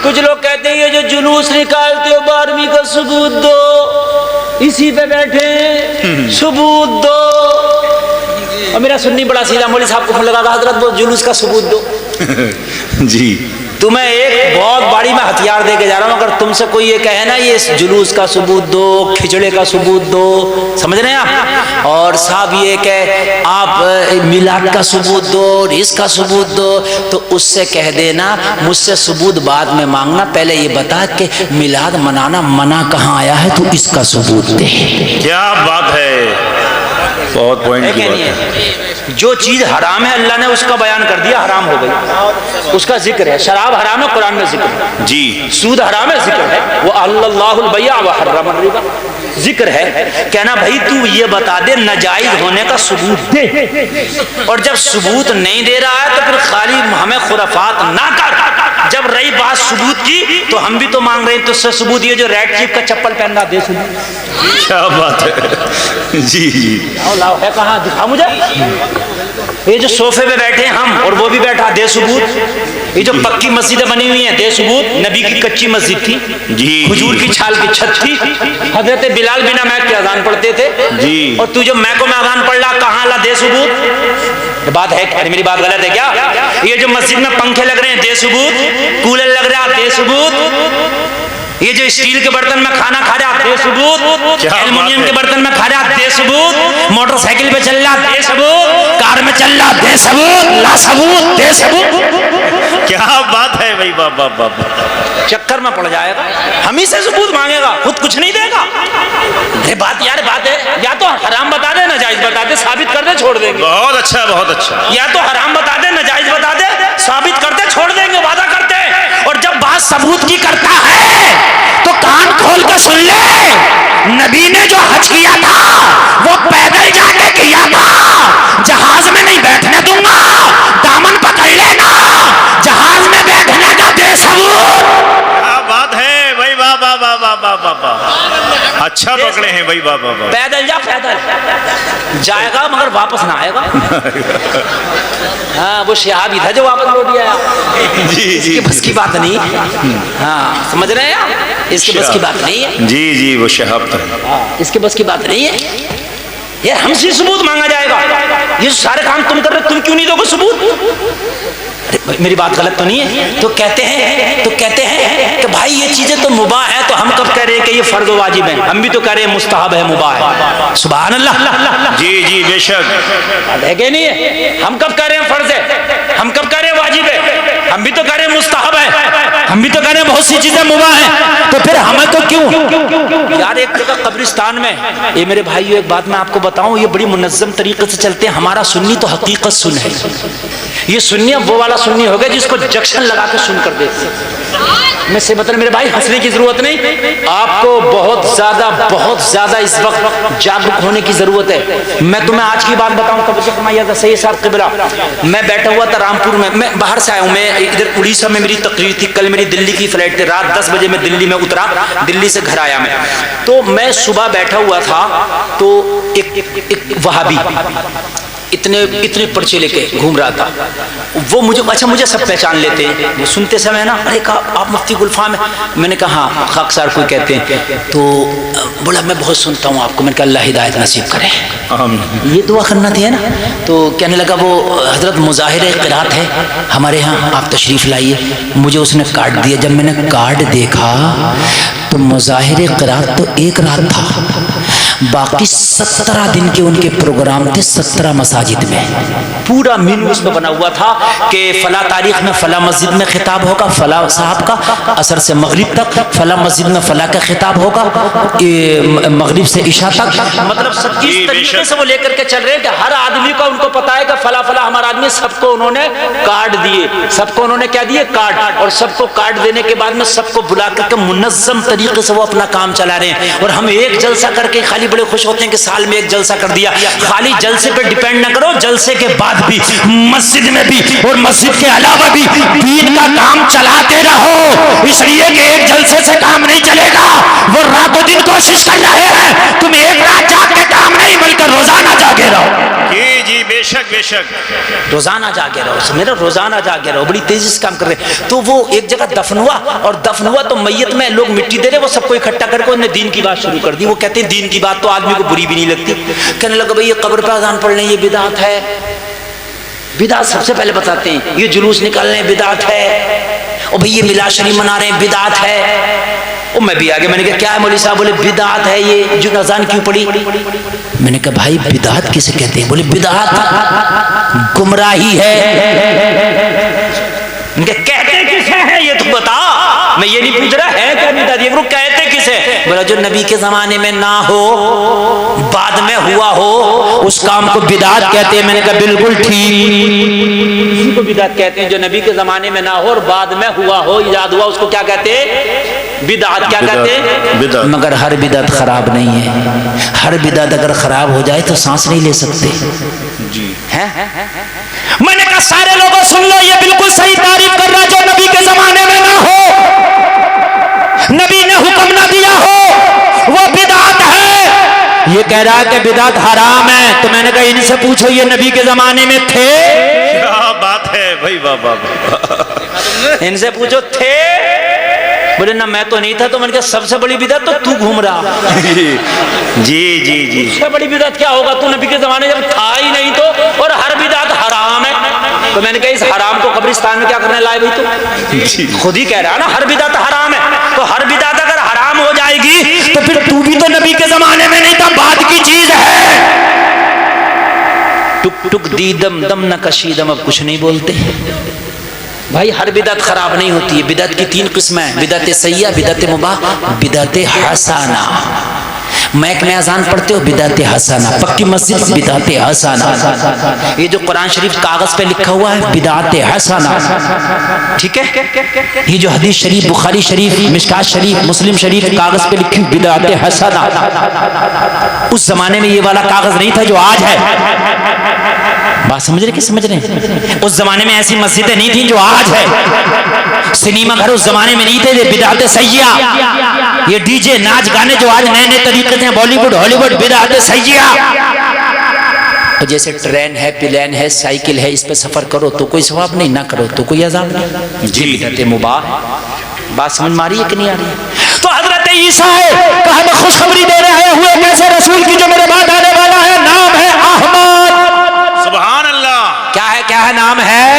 کچھ لوگ کہتے ہیں یہ جو جلوس نکالتے ہو 12ویں کا ثبوت دو، اسی پہ بیٹھے ثبوت دو. اور میرا سنی بڑا سیدھا مولوی صاحب کو فون لگا کہا حضرت وہ جلوس کا ثبوت دو. جی تمہیں ایک بہت بڑی میں ہتھیار دے کے جا رہا ہوں، اگر تم سے کوئی یہ کہے نا یہ جلوس کا ثبوت دو، کھچڑے کا ثبوت دو، سمجھ رہے ہیں آپ، اور صاحب یہ کہ آپ میلاد کا ثبوت دو اور اس کا ثبوت دو، تو اس سے کہہ دینا مجھ سے ثبوت بعد میں مانگنا، پہلے یہ بتا کہ میلاد منانا منع کہاں آیا ہے تو اس کا ثبوت دے. کیا بات ہے، بہت پوائنٹ کی بات ہے. جو چیز حرام ہے اللہ نے اس کا بیان کر دیا، حرام ہو گئی، اس کا ذکر ہے. شراب حرام ہے قرآن میں ذکر ہے، جی سود حرام ہے ذکر ہے، وَأَحَلَّ اللَّهُ الْبَيْعَ وَحَرَّمَ الرِّبَا ذکر ہے. کہنا بھائی تو یہ بتا دے ناجائز ہونے کا ثبوت دے، اور جب ثبوت نہیں دے رہا ہے تو پھر خالی ہمیں خرافات نہ کر. جب رہی بات ثبوت کی تو ہم بھی تو مانگ رہے ہیں تو ثبوت یہ جو ریڈ چیف کا چپل پہننا دے ثبوت. کیا بات ہے. جی جی لاؤ ہے کہاں دکھا مجھے. یہ جو صوفے پہ بیٹھے ہیں ہم اور وہ بھی بیٹھا دے ثبوت. یہ جو پکی مسجدیں بنی ہوئی ہیں دے ثبوت. نبی کی کچی مسجد تھی، جی کھجور کی چھال کی چھت تھی، حضرت بلال بنا میک کی اذان پڑھتے تھے، جی اور تو جو میکوں میں اذان پڑھ رہا کہاں لا دے ثبوت. بات ہے کہ میری بات غلط ہے کیا؟ یہ جو مسجد میں پنکھے لگ رہے ہیں دے ثبوت، کولر لگ رہا دے ثبوت، یہ جو اسٹیل کے برتن میں کھانا کھا رہا دے ثبوت، ایلومینیم کے برتن میں کھا رہا دے ثبوت، موٹر سائیکل پہ چل رہا دے ثبوت، کار میں چل رہا دے ثبوت، لا ثبوت دے ثبوت. کیا بات ہے بھائی، بابا بابا چکر میں پڑ جائے گا، ہم ہی سے ثبوت مانگے گا، خود کچھ نہیں دے گا. یہ بات یار بات ہے، یا تو حرام بتا دے ناجائز بتا دے، ثابت کر دے چھوڑ دیں گے. بہت اچھا بہت اچھا. یا تو حرام بتا دے ناجائز بتا دے، ثابت کر دے چھوڑ دیں گے، وعدہ کرتے ہیں. اور جب بات ثبوت کی کرتا ہے تو کان کھول کے سن لے، نبی نے جو حج کیا تھا وہ پیدل جا کے کیا تھا، جہاز میں نہیں بیٹھنے دوں گا، دامن پکڑ لینا، جہاز میں بیٹھنے کا دے ثبوت. کیا بات ہے بھائی، بابا بابا بابا اچھا پکڑے ہیں بھائی بابا بابا. پیدل جا، پیدل جائے گا مگر واپس نہ آئے گا. ہاں وہ شہابی تھا جو واپس لوٹ آیا. جی اس کی بس کی بات نہیں. ہاں سمجھ رہے ہیں آپ، اس کی بس کی بات نہیں ہے. جی جی وہ شہاب تھا. اس کے بس کی بات نہیں ہے. یہ ہم سے ثبوت مانگا جائے گا. یہ سارے کام تم کر رہے، تم کیوں نہیں دو گے ثبوت؟ میری بات غلط تو نہیں ہے؟ تو کہتے ہیں کہ بھائی یہ چیزیں تو مباح ہے، تو ہم کب کہہ رہے ہیں کہ یہ فرض و واجب ہے؟ ہم بھی تو کہہ رہے ہیں مستحب ہے، مباح ہے. سبحان اللہ. جی جی بے شک ہے کہ نہیں ہے؟ ہم کب کہہ رہے ہیں فرض ہے، ہم کب کہہ رہے ہیں واجب ہے؟ ہم بھی تو کہہ رہے ہیں مستحب ہے، ہم بھی تو کہہ رہے ہیں بہت سی چیزیں مباح ہیں. تو پھر ہمیں تو کیوں؟ یار ایک جگہ قبرستان میں، یہ میرے بھائیو ایک بات میں آپ کو بتاؤں، یہ بڑی منظم طریقے سے چلتے ہیں. ہمارا سنی تو حقیقت سن ہے. یہ سنی اب وہ والا سنی ہو گیا جس کو جنکشن لگا کے سن کر دیتے. میں سے مطلب میرے بھائی ہنسنے کی ضرورت نہیں، آپ کو بہت زیادہ اس وقت جاگرک ہونے کی ضرورت ہے. میں تمہیں آج کی بات بتاؤں، قبر فرمایا تھا سید صاحب قبلہ، میں بیٹھا ہوا تھا رامپور میں باہر سے آیا ہوں، میں ادھر اڑیسہ میں میری تقریر تھی، کل میری دلی کی فلائٹ تھی، رات 10 بجے میں دلی میں اترا، دلی سے گھر آیا میں. تو میں صبح بیٹھا ہوا تھا تو ایک وہابی اتنے پرچے لے کے گھوم رہا تھا. وہ مجھے سب پہچان لیتے ہیں. وہ سنتے سمے نا، ارے کہا آپ مفتی گلفام ہیں؟ میں نے کہا ہاں خاک سار کوئی کہتے ہیں. تو بولا میں بہت سنتا ہوں آپ کو. میں نے کہا اللہ ہدایت نصیب کرے. یہ دعا کرنا تھی ہے نا. تو کہنے لگا وہ حضرت مظاہرہ قرات ہے ہمارے ہاں، آپ تشریف لائیے. مجھے اس نے کارڈ دیا. جب میں نے کارڈ دیکھا تو مظاہرہ قرات تو ایک رات تھا، باقی 17 دن کے ان کے پروگرام تھے 17 مساجد میں. پورا مینو اس میں بنا ہوا تھا کہ فلاں تاریخ میں فلاں مسجد میں خطاب ہوگا فلاں صاحب کا، عصر سے مغرب تک فلاں مسجد میں فلاں کا خطاب ہوگا، مغرب سے عشاء تک. مطلب اس طریقے سے وہ لے کر کے چل رہے ہیں کہ ہر آدمی کو ان کو پتا ہے کہ فلاں ہمارا آدمی. سب کو انہوں نے کارڈ دیے، سب کو انہوں نے کیا دیے؟ کارڈ. اور سب کو کارڈ دینے کے بعد میں سب کو بلا کر کے منظم طریقے سے وہ اپنا کام چلا رہے ہیں. اور ہم ایک جلسہ کر کے خالی بڑے خوش ہوتے ہیں کہ سال میں ایک جلسہ کر دیا. خالی جلسے پہ ڈیپینڈ نہ کرو، جلسے کے بعد بھی مسجد میں بھی اور مسجد کے علاوہ بھی دین کا کام چلاتے رہو. اس لیے کہ ایک جلسے سے کام نہیں چلے گا. وہ رات و دن کوشش کر رہے ہیں، تم ایک رات جاگ کے کام نہیں بلکہ روزانہ جاگے رہو. جی جی بے شک بے شک. روزانہ جاگے رہو میرا، روزانہ جاگے رہو، بڑی تیزی سے کام کر رہے ہیں۔ تو وہ ایک جگہ دفن ہوا، اور دفن ہوا تو میت میں لوگ مٹی دے رہے، وہ سب کو اکٹھا کر کے انہوں نے دین کی بات شروع کر دی۔ وہ کہتے ہیں دین کی بات تو آدمی کو بری بھی نہیں لگتی۔ کہنے لگا بھئی یہ قبر پہ اذان پڑھنے یہ بدعت ہے، بدعت سب سے پہلے بتاتے ہیں، یہ جلوس نکالنے بدعت ہے، اور بھئی یہ میلاد شریف منا رہے ہیں بدعت ہے۔ اور میں بھی آگے، میں نے کہا کیا ہے مولوی صاحب؟ بولے بدعت ہے یہ جو اذان کیوں پڑی؟ میں نے کہا بھائی بدعت کسے کہتے ہیں؟ بولے بدعت گمراہی ہے۔ میں نے کہا کہتے کسے ہیں یہ تو بتا، میں یہ نہیں پوچھ رہا ہے کیا بدعت، یہ کہتے کسے؟ بولا جو نبی کے زمانے میں نہ ہو، بعد میں ہوا ہو، اس کام کو بدعت کہتے ہیں۔ میں نے کہا بالکل ٹھیک، اسی کو بدعت کہتے ہیں جو نبی کے زمانے میں نہ ہو اور بعد میں ہوا ہو، ایجاد ہوا، اس کو کیا کہتے ہیں؟ بدعت۔ کیا کہتے ہیں؟ مگر ہر بدعت خراب نہیں ہے، ہر بدعت اگر خراب ہو جائے تو سانس نہیں لے سکتے۔ میں نے کہا سارے لوگوں سن لو، یہ بالکل صحیح تعریف کر رہا جو نبی کے زمانے میں نہ ہو، نبی نے حکم نہ دیا ہو، وہ بدعت ہے۔ یہ کہہ رہا ہے کہ بدعت حرام ہے، تو میں نے کہا ان سے پوچھو یہ نبی کے زمانے میں تھے؟ کیا بات ہے بھائی بابا، ان سے پوچھو تھے؟ بولے نہ میں تو نہیں تھا۔ تو میں نے کہا سب سے بڑی بدعت تو گھوم رہا۔ جی جی جی، سب سے بڑی بدعت کیا ہوگا؟ تو نبی کے زمانے جب تھا ہی نہیں تو، اور ہر بدعت حرام ہے۔ تو میں نے کہا اس حرام کو قبرستان میں کیا کرنے لائے بھائی؟ تو خود ہی کہہ رہا نا ہر بدعت حرام ہے، تو ہر بدعت اگر حرام ہو جائے گی تو پھر تو بھی تو نبی کے زمانے میں نہیں تھا، بعد کی چیز ہے۔ ٹک ٹک دیدم دم نہ کشیدم، اب کچھ نہیں بولتے بھائی۔ ہر بدعت خراب نہیں ہوتی ہے، بدعت کی 3 قسمیں ہیں، بدعت سیئہ، بدعت مباح، بدعت حسانہ۔ میک میں اذان پڑھتے ہو بدعت حسانہ، پکی مسجد بدعت حسانہ، یہ جو قرآن شریف کاغذ پہ لکھا ہوا ہے بدعت حسانہ، ٹھیک ہے؟ یہ جو حدیث شریف بخاری شریف مشکات شریف مسلم شریف کاغذ پہ لکھی بدعت حسانہ۔ اس زمانے میں یہ والا کاغذ نہیں تھا جو آج ہے، بات سمجھ رہے کہ سمجھ رہے ہیں؟ اس زمانے میں ایسی مسجدیں نہیں تھیں جو آج ہے، سنیما گھر اس زمانے میں نہیں تھے، یہ بدعت سیئہ، یہ ڈی جے ناچ گانے جو آج نئے نئے طریقے سے بالی ووڈ ہالی ووڈ، بدعت سیئہ۔ جیسے ٹرین ہے، پلین ہے، سائیکل ہے، اس پہ سفر کرو تو کوئی ثواب نہیں، نہ کرو تو کوئی عذاب نہیں، جی بدعت مباح۔ بات سمجھ میں آ رہی ہے کہ نہیں آ رہی ہے؟ تو حضرت عیسیٰ ہے کہ ہمیں خوشخبری دے رہے ہوئے کیسے رسول کی جو میرے بعد آنے والا ہے، نام ہے احمد۔ سبحان اللہ، کیا ہے نام ہے؟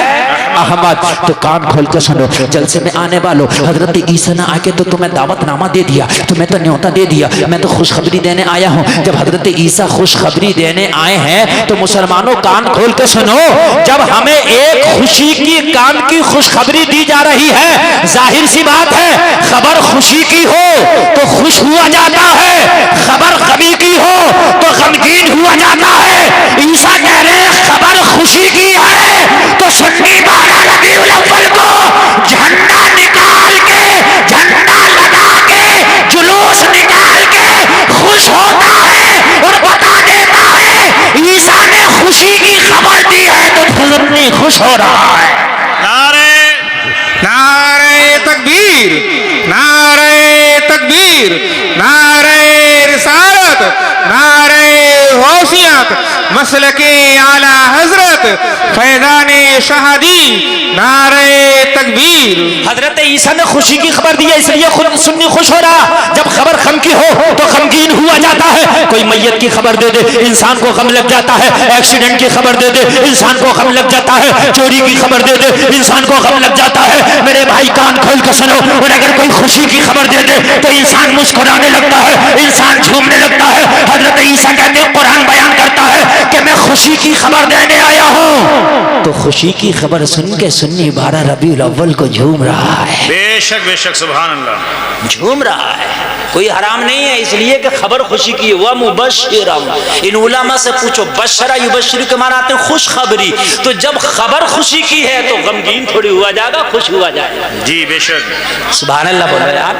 احمد۔ تو کان کھول کے سنو، جلسے میں آنے والوں، حضرت عیسیٰ نے آ کے تو تمہیں دعوت نامہ دے دیا، تمہیں تو نیوتا دے دیا، میں تو خوشخبری دینے آیا ہوں۔ جب حضرت عیسیٰ خوشخبری دینے آئے ہیں تو مسلمانوں کان کھول کے سنو، جب ہمیں ایک خوشی کی کام کی خوشخبری دی جا رہی ہے، ظاہر سی بات ہے خبر خوشی کی ہو تو خوش ہوا جاتا ہے، خبر غمی کی ہو تو غمگین ہوا جاتا ہے۔ عیسیٰ کہہ رہے ہیں خبر خوشی کی ہے تو سنی 12 ربیع الاول کو جھنڈا نکال کے، جھنڈا لگا کے، جلوس نکال کے خوش ہوتا ہے اور بتا دیتا ہے عیسیٰ نے خوشی کی خبر دی ہے تو حضرت خوش ہو رہا ہے۔ نعرہ تکبیر، نعرہ تکبیر، نعرہ رسالت، نعرہ غوثیت، مسلک اعلی حضرت فیضان شہادی، نعرہ تکبیر۔ حضرت عیسیٰ نے خوشی کی خبر دی ہے، اس لیے سنی خوش ہو رہا۔ جب خبر غم کی ہو تو غمگین ہوا جاتا ہے۔ کوئی میت کی خبر دے دے انسان کو غم لگ جاتا ہے، ایکسیڈنٹ کی خبر دے دے انسان کو غم لگ جاتا ہے، چوری کی خبر دے دے انسان کو غم لگ جاتا ہے۔ میرے بھائی کان کھول کے سنو، اور اگر کوئی خوشی کی خبر دے دے تو انسان مسکرانے لگتا ہے، انسان جھومنے لگتا ہے۔ حضرت عیسیٰ کہتے ہیں قرآن بیان کرتا ہے کہ میں خوشی کی خبر دینے آیا ہوں، تو خوشی کی خبر سن کے سنی 12 ربیع الاول کو جھوم رہا ہے، بے شک سبحان اللہ، جھوم رہا ہے۔ کوئی حرام نہیں ہے، اس لیے کہ خبر خوشی کی ہے۔ وَمُبَشِّرًا، ان علماء سے پوچھو، بشرا یبشر کے معنی آتے ہیں خوشخبری، تو جب خبر خوشی کی ہے تو غمگین تھوڑی ہوا جائے گا، خوش ہوا جائے گا۔ جی بے شک، سبحان اللہ بولو یار،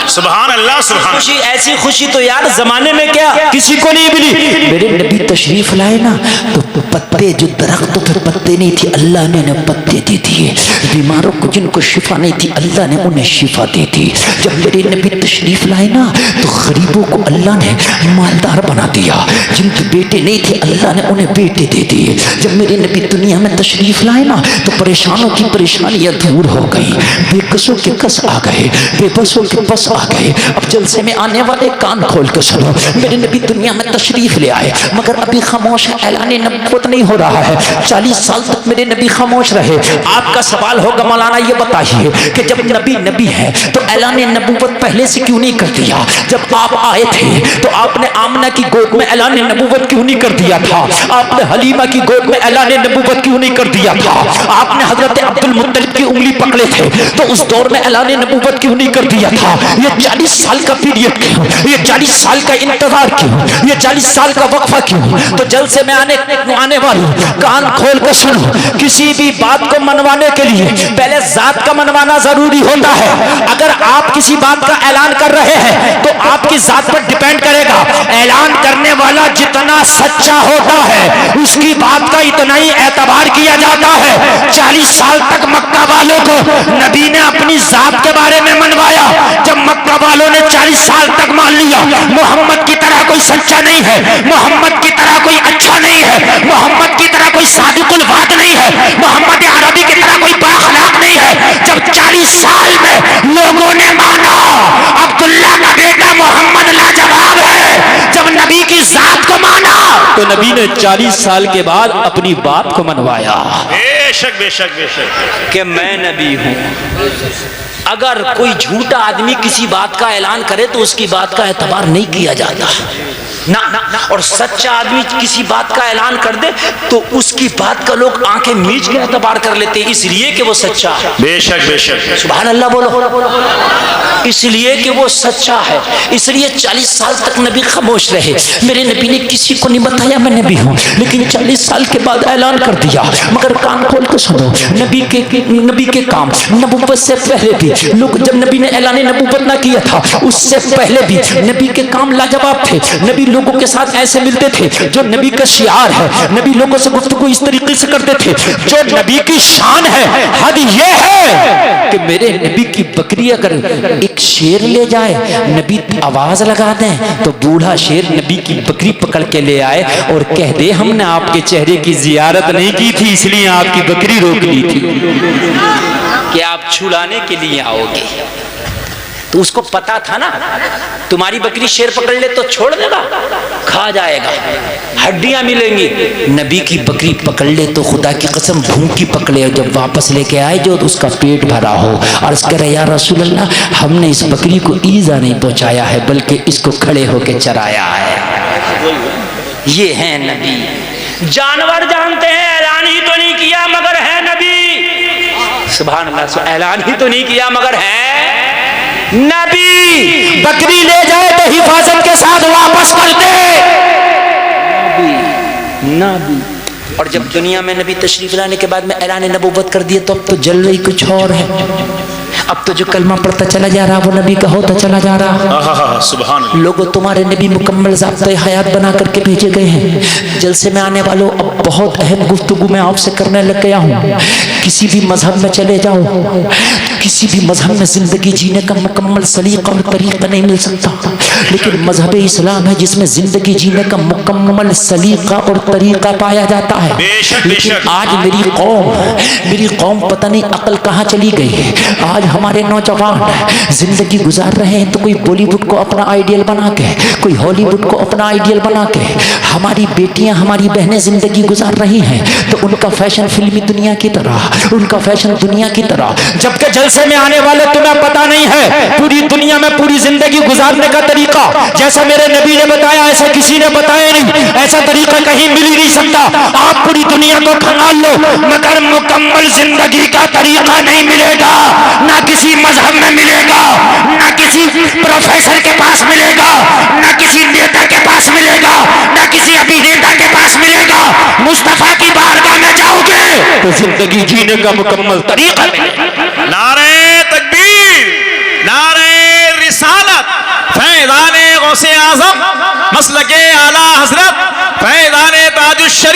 سبحان اللہ، سبحان خوشی ایسی خوشی تو یار زمانے میں کیا کسی کو نہیں ملی۔ میرے نبی تشریف لائے نا تو پتے جو درختوں پہ پتے نہیں تھے اللہ نے پتے دے دیے. بیماروں کو جن کو شفا نہیں تھی اللہ نے انہیں شفا دے دی. جب میرے نبی تشریف لائے نا تو غریبوں کو اللہ نے مالدار بنا دیا. جن کے بیٹے نہیں تھے اللہ نے انہیں بیٹے دے دیے. جب میرے نبی دنیا میں تشریف لائے نا تو پریشانوں کی پریشانیاں دور ہو گئی, بے کسوں کے کس آ گئے, بے بسوں کے بس آ گئے. اب جلسے میں آنے والے کان کھول کے سنو, میرے نبی دنیا میں تشریف لے آئے مگر ابھی خاموش ہے, اعلان نبوت نہیں ہو رہا ہے. 40 سال تک میرے نبی خاموش رہے. آپ کا سوال ہوگا مولانا یہ بتائیے کہ جب نبی ہے تو اعلان نبوت پہلے سے کیوں نہیں کر دیا؟ جب آپ آئے تھے تو آپ نے آمنہ کی گود میں اعلان نبوت کیوں نہیں کر دیا تھا؟ آپ نے حلیمہ کی گود میں اعلان نبوت کیوں نہیں کر دیا تھا؟ آپ نے حضرت عبد المطلب کی انگلی پکڑے تھے تو اس دور میں اعلان نبوت کیوں نہیں کر دیا تھا؟ یہ 40 سال کا پیریڈ کیوں؟ یہ 40 سال کا انتظار کیوں؟ یہ 40 سال کا وقفہ کیوں؟ تو جلسے میں آنے والوں کان کھول کے سنو, کسی بھی بات کو منوانے کے لیے پہلے ذات کا منوانا ضروری ہوتا ہے. اگر آپ کسی بات کا اعلان کر رہے ہیں تو آپ کی ذات پر ڈیپینڈ کرے گا. اعلان کرنے والا جتنا سچا ہوتا ہے اس کی بات کا اتنا ہی اعتبار کیا جاتا ہے. 40 سال تک مکہ والوں کو نبی نے اپنی ذات کے بارے میں منوایا. جب مکہ والوں نے 40 سال تک مان لیا محمد کی طرح کوئی سچا نہیں ہے, محمد کی طرح کوئی اچھا نہیں ہے, محمد کی طرح کوئی صادق الوعد نہیں ہے, محمد عربی کی طرح کوئی بااخلاق نہیں ہے. جب 40 سال میں لوگوں نے مانا عبداللہ کا بیٹا محمد لاجواب ہے, جب نبی کی ذات کو مانا تو نبی نے 40 سال کے بعد اپنی بات کو منوایا بے شک بے شک بے شک کہ میں نبی ہوں. اگر کوئی جھوٹا آدمی کسی بات کا اعلان کرے تو اس کی بات کا اعتبار نہیں کیا جاتا نہ, اور سچا آدمی کسی بات کا اعلان کر دے تو اس کی بات کا لوگ آنکھیں میچ کے اعتبار کر لیتے ہیں, اس لیے کہ وہ سچا ہے. بے شک بے شک سبحان اللہ بولو. اس لیے کہ وہ سچا ہے, اس لیے 40 سال تک نبی خاموش رہے. میرے نبی نے کسی کو نہیں بتایا میں نبی ہوں, لیکن 40 سال کے بعد اعلان کر دیا. مگر کان کھول کے سنو, نبی کے کام نبوت سے پہلے بھی لوگ, جب نبی نے اعلان نبوت نہ کیا تھا اس سے پہلے بھی نبی کے کام لاجواب تھے. نبی لوگوں کے ساتھ ایسے ملتے تھے جو نبی کا شعار ہے. نبی لوگوں سے گفتگو اس طریقے سے کرتے تھے جو نبی کی شان ہے. حد یہ ہے کہ میرے نبی کی بکری اگر ایک شیر لے جائے, نبی آواز لگا دیں تو بوڑھا شیر نبی کی بکری پکڑ کے لے آئے اور کہہ دے ہم نے آپ کے چہرے کی زیارت نہیں کی تھی اس لیے آپ کی بکری روک لی تھی کہ آپ چھڑانے کے لیے آؤ گے. تو اس کو پتا تھا نا تمہاری بکری شیر پکڑ لے تو چھوڑ دے گا, کھا جائے گا, ہڈیاں ملیں گی. نبی کی بکری پکڑ لے تو خدا کی قسم بھوکی پکڑے, اور جب واپس لے کے آئے جو اس کا پیٹ بھرا ہو, عرض کرے یا رسول اللہ ہم نے اس بکری کو ایذا نہیں پہنچایا ہے بلکہ اس کو کھڑے ہو کے چرایا ہے. یہ ہے نبی. جانور جانتے ہیں اعلان ہی تو نہیں کیا مگر ہے نبی. سبحان اللہ, اعلان ہی تو نہیں کیا مگر ہے نبی. بکری لے جائے تو حفاظت کے ساتھ واپس کر دے. نبی. اور جب دنیا میں نبی تشریف لانے کے بعد میں اعلان نبوت کر دیا تو اب تو جلوہ ہی کچھ اور ہے. اب تو جو کلمہ پڑھتا چلا جا رہا وہ نبی کا ہوتا چلا جا رہا. سبحان اللہ. لوگوں تمہارے نبی مکمل ضابطۂ حیات بنا کر کے بھیجے گئے ہیں. جلسے میں آنے والوں اب بہت اہم گفتگو میں آپ سے کرنے لگ گیا ہوں. کسی بھی مذہب میں چلے جاؤ, کسی بھی مذہب میں زندگی جینے کا مکمل سلیقہ اور طریقہ نہیں مل سکتا, لیکن مذہب اسلام ہے جس میں زندگی جینے کا مکمل سلیقہ اور طریقہ پایا جاتا ہے. لیکن آج میری قوم پتہ نہیں عقل کہاں چلی گئی ہے. آج ہمارے نوجوان زندگی گزار رہے ہیں تو کوئی بالی ووڈ کو اپنا آئیڈیل بنا کے, کوئی ہالی ووڈ کو اپنا آئیڈیل بنا کے ہماری بیٹیاں ہماری بہنیں زندگی گزار رہی ہیں تو ان کا فیشن فلمی دنیا کی طرح, ان کا فیشن دنیا کی طرح. جبکہ جلسے میں آنے والے تمہیں پتا نہیں ہے پوری دنیا میں پوری زندگی گزارنے کا طریقہ جیسا میرے نبی نے بتایا ایسا کسی نے بتایا نہیں, ایسا طریقہ کہیں مل ہی نہیں سکتا. آپ پوری دنیا کو کھنگال لو مگر مکمل زندگی کا طریقہ نہیں ملے گا. نہ کسی مذہب میں ملے گا, نہ کسی پروفیسر کے پاس ملے گا, نہ کسی نیتا کے پاس ملے گا, نہ کسی ابھینیتا کے پاس ملے گا. مصطفیٰ کی بارگاہ میں جاؤ گے تو زندگی جینے کا مکمل طریقہ ملے گا. نعرہ تکبیر, نعرہ رسالت, فیضان غوث اعظم مسلک اعلی حضرت, فیضان تاج الشریف.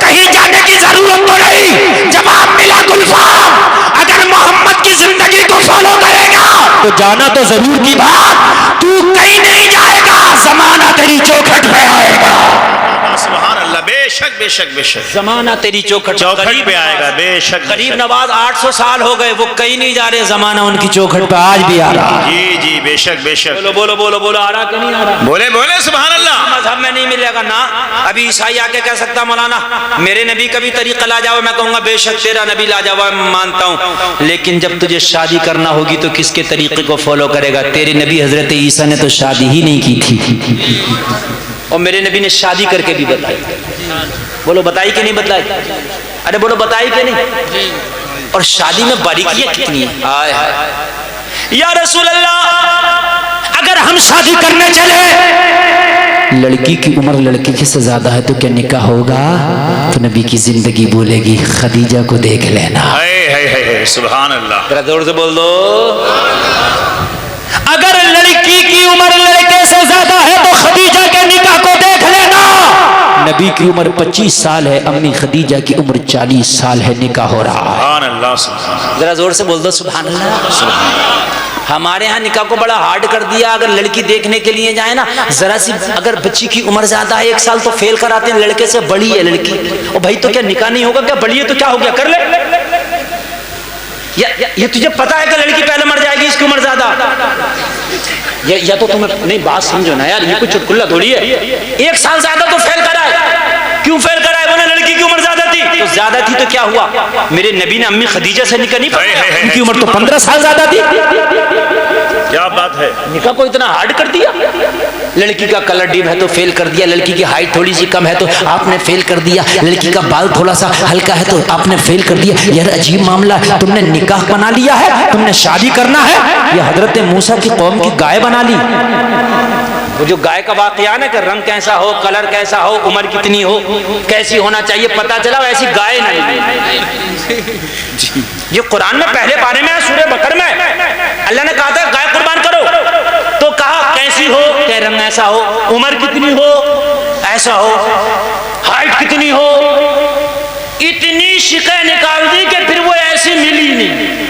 کہیں جانے کی ضرورت تو نہیں. جواب ملا گلفام اگر محمد کی زندگی کو فالو کرے گا تو جانا تو ضرور کی بات, تو کہیں نہیں جائے گا, زمانہ تیری چوکھٹ پہ آئے گا. سبحان اللہ بے شک بے شک بے شک زمانہ تیری چوکھٹ پہ آئے گا بے شک غریب نواز 800 سال ہو گئے, وہ کہیں نہیں جا رہے, زمانہ ان کی چوکھٹ پہ آج بھی آ رہا. جی جی بے شک بے شک بولو بولو بولو بولو, آ رہا کہ نہیں آ رہا؟ بولے بولے سبحان اللہ. مذہب میں نہیں ملے گا نا. ابھی عیسائی آ کے کہہ سکتا مولانا میرے نبی کا بھی طریقہ لا جاؤ, میں کہوں گا بے شک تیرا نبی لا جاؤ, میں مانتا ہوں, لیکن جب تجھے شادی کرنا ہوگی تو کس کے طریقے کو فالو کرے گا؟ تیرے نبی حضرت عیسیٰ نے تو شادی ہی نہیں کی تھی, اور میرے نبی نے شادی کر کے بھی بتائی. بولو بتائی کہ نہیں بتائی؟ ارے بولو بتائی کہ نہیں؟ اور شادی میں باریکیاں کتنی ہیں. آئے ہائے یا رسول اللہ اگر ہم شادی کرنے چلے, لڑکی کی عمر لڑکی سے زیادہ ہے تو کیا نکاح ہوگا؟ تو نبی کی زندگی بولے گی خدیجہ کو دیکھ لینا. سبحان اللہ ذرا زور سے بول دو. اگر لڑکی کی عمر لڑکے سے زیادہ ہے تو خدیجہ کے نکاح کو دیکھ لینا. نبی کی عمر 25 سال ہے, امی خدیجہ کی عمر 40 سال ہے, نکاح ہو رہا ہے. سبحان اللہ سبحان اللہ. ذرا زور سے بول دو سبحان اللہ. ہمارے ہاں نکاح کو بڑا ہارڈ کر دیا. اگر لڑکی دیکھنے کے لیے جائے نا, ذرا سی اگر بچی کی عمر زیادہ ہے 1 سال تو فیل کراتے ہیں, لڑکے سے بڑی ہے لڑکی, اور بھائی تو کیا نکاح نہیں ہوگا؟ کیا بڑی ہے تو کیا ہو گیا, کر لے. یہ تجھے پتا ہے کہ لڑکی پہلے مر جائے گی, اس کی عمر زیادہ. یا تو تمہیں نہیں بات سمجھو نا یار, یہ کوئی چٹکلا تھوڑی ہے. 1 سال زیادہ تو فیل کرائے. کیوں فیل کرائے؟ بولے لڑکی کی عمر زیادہ تھی. تو زیادہ تھی تو کیا ہوا؟ میرے نبی نے امی خدیجہ سے نکاح نہیں پڑھا, ان کی عمر تو 15 سال زیادہ تھی. کیا بات ہے, نکاح کو اتنا ہارڈ کر دیا. لڑکی کا کلر ڈیپ ہے تو فیل کر دیا, لڑکی کی ہائٹ تھوڑی سی کم ہے تو آپ نے فیل کر دیا, لڑکی کا بال تھوڑا سا ہلکا ہے تو آپ نے فیل کر دیا. یار عجیب معاملہ ہے, تم نے نکاح بنا لیا ہے, تم نے شادی کرنا ہے, یہ حضرت موسیٰ کی قوم کی گائے بنا لی. وہ جو گائے کا واقعہ نا کہ رنگ کیسا ہو, کلر کیسا ہو, عمر کتنی ہو, کیسی ہونا چاہیے, پتا چلا ایسی گائے نہیں. یہ قرآن میں پہلے پارے میں سورہ بقرہ میں اللہ نے کہا تھا گائے قربان کرو, تو کہا کیسی ہو, کہ رنگ ایسا ہو, عمر کتنی ہو, ایسا ہو, ہائٹ کتنی ہو. اتنی شکیں نکال دی کہ پھر وہ ایسی ملی نہیں.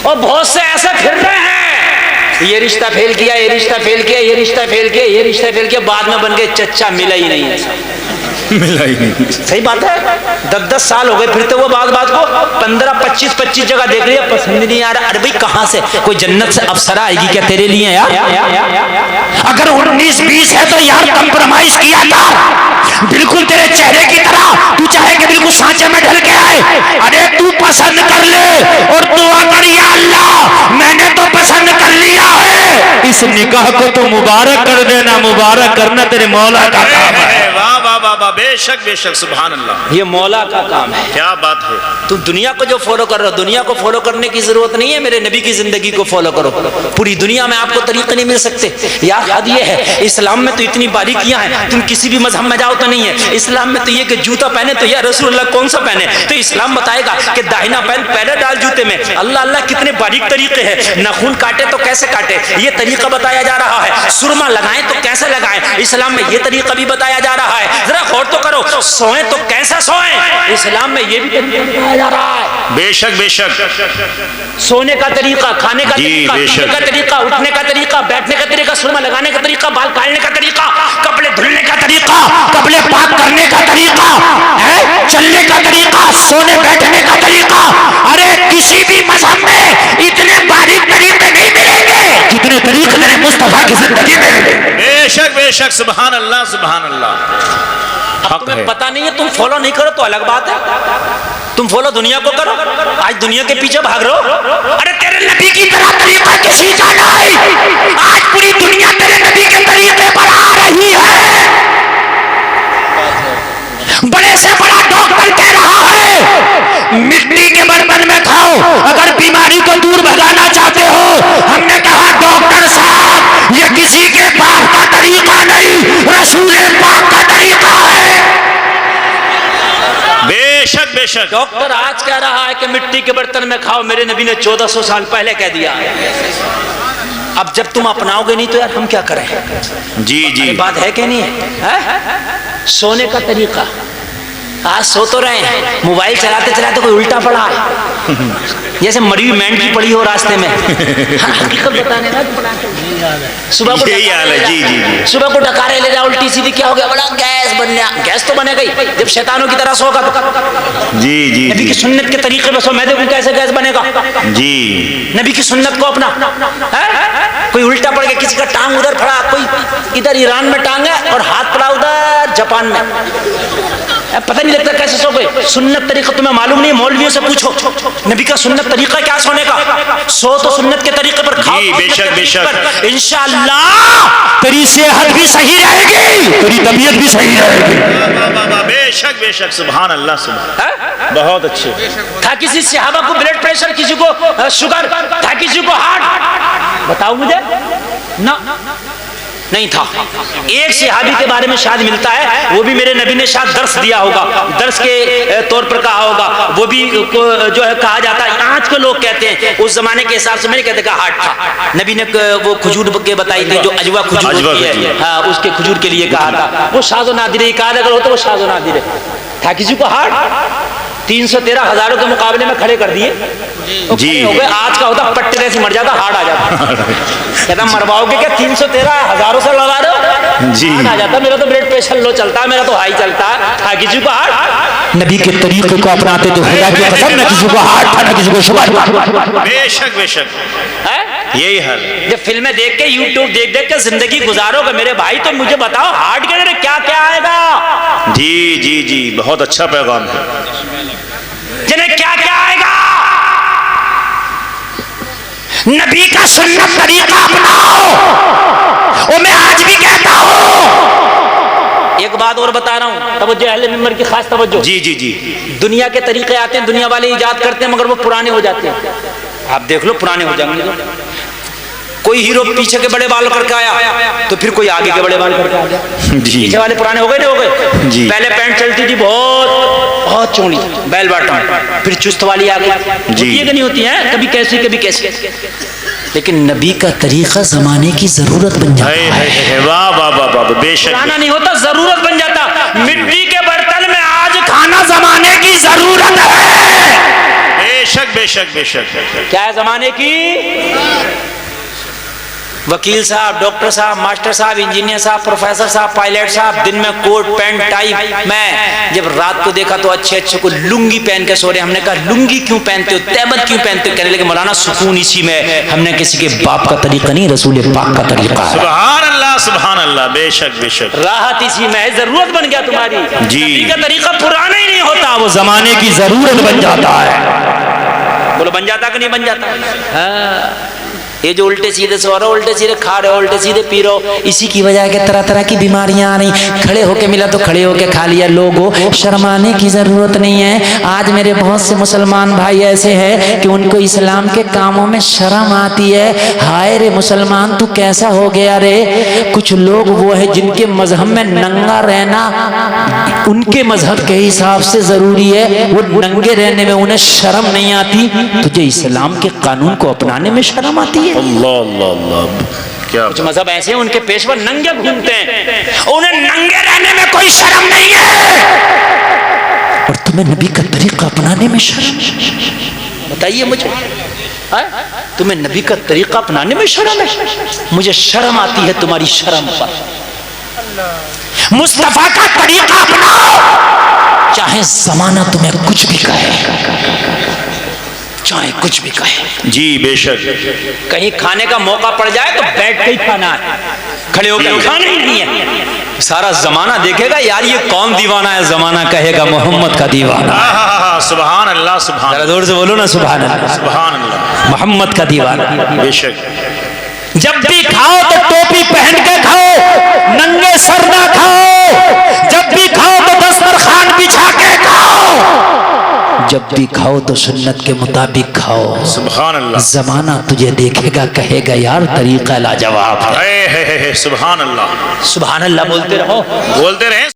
اور بہت سے ایسے پھر رہے ہیں, یہ رشتہ فیل کیا, یہ رشتہ فیل کیا, یہ رشتہ فیل کیا, یہ رشتہ فیل کیا, بعد میں بن گئے چچا, ملا ہی نہیں ایسا. ملا ہی نہیں. صحیح بات ہے. 10 سال ہو گئے پھرتے وہ بات کو 15-25 جگہ دیکھ لیا, پسند نہیں آ رہا. ارے بھائی کہاں سے کوئی جنت سے افسرہ آئے گی کیا تیرے لیے یار؟ اگر 19-20 ہے تو یار کمپرومائز کیا کر, بالکل تیرے چہرے کی طرح, تو چاہے کہ بالکل سانچے میں ڈھل کے آئے. ارے تو پسند کر لے اور دعا کر یا اللہ میں نے تو پسند کر لیا ہے, اس نکاح کو تو مبارک کر دینا. مبارک کرنا تیرے مولا کا کام ہے. واہ واہ واہ واہ بے شک سبحان اللہ. یہ مولا کا کام ہے. کیا بات ہے. تم دنیا کو جو فالو کر رہے ہو, دنیا کو فالو کرنے کی ضرورت نہیں ہے, میرے نبی کی زندگی کو فالو کرو. پوری دنیا میں آپ کو طریقے نہیں مل سکتے. یار حد یہ ہے اسلام میں تو اتنی باریکیاں ہیں, تم کسی بھی مذہب میں جاؤ تو نہیں ہے. اسلام میں تو یہ کہ جوتا پہنے تو یا رسول اللہ کون سا پہنے, تو اسلام بتائے گا کہ داہنا پہن پہلے ڈال جوتے میں. اللہ اللہ کتنے باریک طریقے ہیں. ناخن کاٹے تو کیسے کاٹے, یہ طریقہ بتایا جا رہا ہے. سرما لگائیں تو کیسے لگائیں, اسلام میں یہ طریقہ بھی بتایا جا رہا ہے. ذرا غور تو کرو, سوئیں تو کیسا سوئیں, اسلام میں یہ بھی طریقہ بتایا جا رہا ہے. بے شک سونے کا طریقہ, کھانے کا طریقہ, پینے کا طریقہ, اٹھنے کا طریقہ, بیٹھنے کا طریقہ, سرما لگانے کا طریقہ, بال کاٹنے کا طریقہ, کپڑے دھلنے کا طریقہ, کپڑے پاک کرنے کا طریقہ, چلنے کا طریقہ, سونے بیٹھنے کا طریقہ. ارے کسی بھی مذہب میں اتنے باریک طریقے نہیں ملیں گے جتنے طریقے میرے مصطفیٰ کی زندگی میں ملے. بے شک سبحان اللہ سبحان اللہ. اب تمہیں پتہ نہیں ہے, تم فالو نہیں کرو تو الگ بات ہے, تم فالو دنیا کو کرو. آج دنیا کے پیچھے بھاگ رہے ہو. ارے تیرے نبی کی طرح طریقہ کسی کا نہیں. آج پوری دنیا تیرے نبی کے طریقے پر آ رہی ہے. بڑے سے بڑا ڈاکٹر کہہ رہا ہے مٹی کے برتن میں کھاؤ اگر بیماری کو دور بھگانا چاہتے ہو. ہم نے کہا ڈاکٹر صاحب یہ کسی کے پاس کا طریقہ نہیں, رسول پاک کا طریقہ ہے. بے شک ڈاکٹر آج کہہ رہا ہے کہ مٹی کے برتن میں کھاؤ، میرے نبی نے 1400 سال پہلے کہہ دیا ہے۔ اب جب تم اپناؤ گے نہیں تو یار ہم کیا کریں؟ جی جی بات ہے کہ نہیں ہے؟ سونے کا طریقہ، آج سو تو رہے ہیں، موبائل چلاتے چلاتے کوئی الٹا پڑا جیسے مری ہوئی مینڈ کی پڑی ہو راستے میں، حقیقت بتانے نا، صبح کو یہی حال ہے۔ جی جی جی صبح کو ڈکارے لے جاؤ، الٹی سیدھی کیا ہو گیا، بڑا گیس بننے، گیس تو بنے گئی جب شیطانوں کی طرح سوگا تو جی جی نبی کی جی سنت کے طریقے پہ سو، میں دیکھوں کیسے گیس بنے گا؟ جی نبی کی سنت کو اپنا، کوئی الٹا پڑ گیا، کسی کا ٹانگ ادھر پڑا، کوئی ادھر ایران میں ٹانگ ہے اور ہاتھ پڑا ادھر جاپان میں، پتہ نہیں لگتا کیسے سو گئے۔ سنت طریقہ تمہیں معلوم نہیں، مولویوں سے پوچھو نبی کا سنت طریقہ کیا سونے کا، سو تو سنت کے طریقے پر کھاؤ، جی بے شک بے شک انشاءاللہ تیری صحت بھی صحیح رہے گی، تیری طبیعت بھی صحیح رہے گی۔ بے شک سبحان اللہ سبحان، بہت اچھے۔ تھا کسی صحابہ کو بلڈ پریشر، کسی کو شوگر، تھا کسی کو ہارٹ، بتاؤ مجھے، نہ نہیں تھا۔ ایک صحابی کے بارے میں شاید ملتا ہے، وہ بھی میرے نبی نے شاید درس دیا ہوگا، درس کے طور پر کہا ہوگا، وہ بھی جو ہے کہا جاتا ہے، آج کے لوگ کہتے ہیں، اس زمانے کے حساب سے میں نہیں کہتے کہ ہارٹ تھا۔ نبی نے وہ کھجور کے بتائی تھی جو اجوا کھجور ہوتی ہے، ہاں اس کے کھجور کے لیے کہا تھا، وہ شاذ و نادر ہے، کہا اگر ہوتا وہ شاذ و نادر ہے۔ تھا کسی کو ہارٹ، 313 ہزاروں کے مقابلے میں کھڑے کر دیے جی ہو گئے، آج کا ہوتا پٹے سے مر جاتا، ہارٹ آ جاتا، کہتا مرواؤ گے کیا 313 ہزاروں سے لگا رہے ہو، جی آ جاتا، میرا تو بلڈ پریشر لو چلتا ہے، میرا تو ہائی چلتا ہے، تھا کسی کو ہارٹ، نبی کے طریقے کو اپناتے تو خدا کی قسم نہ کسی کو ہارٹ تھا نہ کسی کو شوگر۔ بے شک یہی حال۔ جب فلمیں دیکھ کے یوٹیوب دیکھ دیکھ کے زندگی گزارو گے میرے بھائی تو مجھے بتاؤ ہارٹ کے اندر کیا کیا آئے گا؟ جی جی جی بہت اچھا پیغام ہے۔ جنہیں کیا کیا آئے گا؟ نبی کا سنت طریقہ اپناؤ، اور میں آج بھی کہتا ہوں، ایک بات اور بتا رہا ہوں، توجہ اہل منبر کی خاص توجہ۔ جی جی جی دنیا کے طریقے آتے ہیں، دنیا والے ایجاد کرتے ہیں، مگر وہ پرانے ہو جاتے ہیں، آپ دیکھ لو پرانے ہو جائیں گے۔ کوئی ہیرو پیچھے کے بڑے بال کر کے آیا تو پھر کوئی آگے کے بڑے بال کر کے آ گیا، جی پیچھے والے پرانے ہو گئے نہیں ہو گئے؟ جی پہلے پینٹ چلتی تھی بہت چوڑی بیل باٹم، پھر چست والی آ گئی، ہوتی ہے کہ نہیں ہوتی ہے، کبھی کیسی کبھی کیسی، لیکن نبی کا طریقہ زمانے کی ضرورت بن جاتا ہے، واہ واہ واہ واہ، بے شک پرانا نہیں ہوتا، ضرورت بن جاتا۔ مٹی کے برتن میں آج کھانا زمانے کی ضرورت ہے، بے شک بے شک بے شک۔ کیا ہے زمانے کی؟ وکیل صاحب، ڈاکٹر صاحب، ماسٹر صاحب، انجینئر صاحب، پروفیسر صاحب، پائلٹ صاحب، دن میں کوٹ پینٹ ٹائی، میں جب رات کو دیکھا تو اچھے اچھے کو لنگی پہن کے سو رہے، ہم نے کہا لنگی کیوں پہنتے ہو، تہبند کیوں پہنتے ہو؟ کہنے لگے مولانا سکون اسی میں، ہم نے کسی کے باپ کا طریقہ نہیں، رسول پاک کا طریقہ ہے، سبحان اللہ بے شک بے شک، راحت اسی میں ہے، ضرورت بن گیا تمہاری۔ جی نبی کا طریقہ پرانا ہی نہیں ہوتا، وہ زمانے کی ضرورت بن جاتا ہے، بولو بن جاتا کہ نہیں بن جاتا؟ ہاں، یہ جو الٹے سیدھے سو رہے ہو، الٹے سیدھے کھا رہے ہو، الٹے سیدھے پی رہے ہو، اسی کی وجہ ہے کہ طرح طرح کی بیماریاں آ رہی، کھڑے ہو کے ملا تو کھڑے ہو کے کھا لیا۔ لوگوں شرمانے کی ضرورت نہیں ہے، آج میرے بہت سے مسلمان بھائی ایسے ہیں کہ ان کو اسلام کے کاموں میں شرم آتی ہے، ہائے رے مسلمان تو کیسا ہو گیا رے۔ کچھ لوگ وہ ہے جن کے مذہب میں ننگا رہنا ان کے مذہب کے حساب سے ضروری ہے، وہ ننگے رہنے میں انہیں شرم نہیں آتی، تجھے اسلام کے قانون کو اپنانے میں شرم آتی ہے؟ اللہ اللہ اللہ، کیا کچھ مذہب ایسے ہیں ان کے پیشوا ننگے گھومتے ہیں، انہیں ننگے رہنے میں کوئی شرم نہیں ہے، اور تمہیں نبی کا طریقہ اپنانے میں شرم؟ بتائیے مجھے، تمہیں نبی کا طریقہ اپنانے میں شرم ہے؟ مجھے شرم آتی ہے تمہاری شرم پر۔ مصطفیٰ کا طریقہ اپناؤ، چاہے زمانہ تمہیں کچھ بھی کہے، چاہے کچھ بھی کہے۔ جی بے شک، کہیں کھانے کا موقع پڑ جائے تو بیٹھ کے ہی کھانا ہے، کھڑے ہو کے کھانا ہی نہیں ہے۔ سارا زمانہ دیکھے گا یار یہ کون دیوانہ ہے، زمانہ کہے گا محمد کا دیوانہ ہے۔ سبحان اللہ سبحان ذرا زور سے بولو نا سبحان اللہ، سبحان اللہ، محمد کا دیوانہ۔ بے شک، جب بھی کھاؤ تو ٹوپی پہن کے کھاؤ، ننگے سر نہ کھاؤ، جب بھی کھاؤ تو دسترخوان بچھا کے کھاؤ، جب بھی کھاؤ تو سنت کے مطابق کھاؤ۔ سبحان اللہ، زمانہ تجھے دیکھے گا کہے گا یار طریقہ لاجواب ہے۔ سبحان اللہ، سبحان اللہ بولتے رہو، بولتے رہیں۔